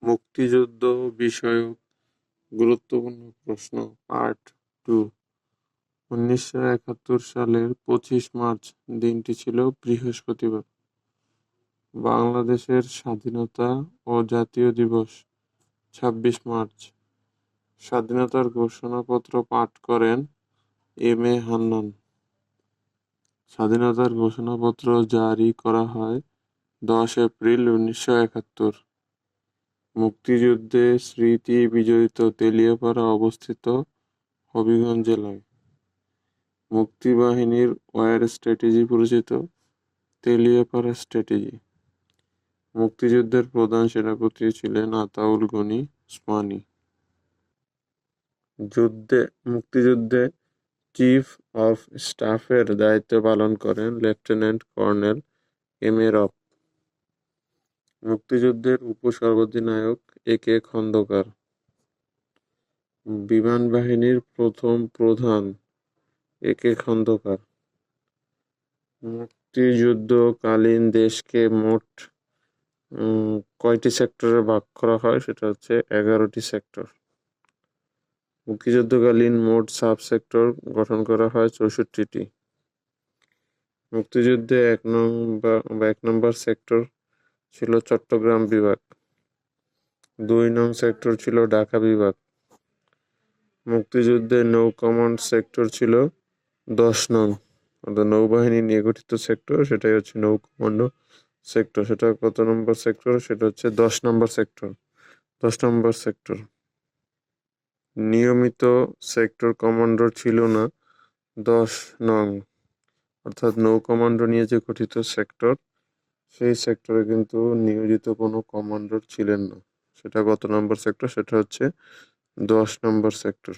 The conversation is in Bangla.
মুক্তিযুদ্ধ বিষয়ক গুরুত্বপূর্ণ প্রশ্ন পার্ট 2। 1971 সালের 25 মার্চ দিনটি ছিল বৃহস্পতিবার। বাংলাদেশের স্বাধীনতা ও জাতীয় দিবস 26 মার্চ। স্বাধীনতার ঘোষণাপত্র পাঠ করেন এম এ হান্নান। স্বাধীনতার ঘোষণাপত্র জারি করা হয় 10 এপ্রিল 1971। মুক্তিযুদ্ধে স্মৃতি বিজড়িত তেলিয়াপাড়া অবস্থিত হবিগঞ্জ জেলায়। মুক্তিবাহিনীর ওয়ার স্ট্র্যাটেজি পরিচিত তেলিয়াপাড়া স্ট্র্যাটেজি। মুক্তিযুদ্ধের প্রধান সেনাপতি ছিলেন আতাউল গনি ওসমানী। মুক্তিযুদ্ধে চিফ অফ স্টাফের দায়িত্ব পালন করেন লেফটেন্যান্ট কর্নেল এম এ রব। মুক্তিযুদ্ধের উপসর্বাধিনায়ক এ কে খন্দকার। বিমান বাহিনীর প্রথম প্রধান এ কে খন্দকার। মুক্তিযুদ্ধকালীন দেশকে মোট কয়টি সেক্টরে ভাগ করা হয়? সেটা হচ্ছে 11টি সেক্টর। মুক্তিযুদ্ধকালীন মোট সাব সেক্টর গঠন করা হয় 64টি। মুক্তিযুদ্ধে 1 নম্বর সেক্টর ছিল চট্টগ্রাম বিভাগ। 2 নং সেক্টর ছিল ঢাকা বিভাগ। মুক্তিযুদ্ধে নৌ কমান্ড সেক্টর ছিল 10 নং, অর্থাৎ নৌবাহিনী নিয়ে গঠিত সেক্টর, সেটাই হচ্ছে নৌ কমান্ড সেক্টর। সেটা কত নম্বর সেক্টর? সেটা হচ্ছে 10 নম্বর সেক্টর। 10 নম্বর সেক্টর। নিয়মিত সেক্টর কমান্ডার ছিল না 10 নং, অর্থাৎ নৌ কমান্ডো নিয়ে যে গঠিত সেক্টর, সেই সেক্টরে কিন্তু নিয়োজিত কোনো কমান্ডার ছিলেন না। সেটা কত নম্বর সেক্টর? সেটা হচ্ছে 10 নম্বর সেক্টর।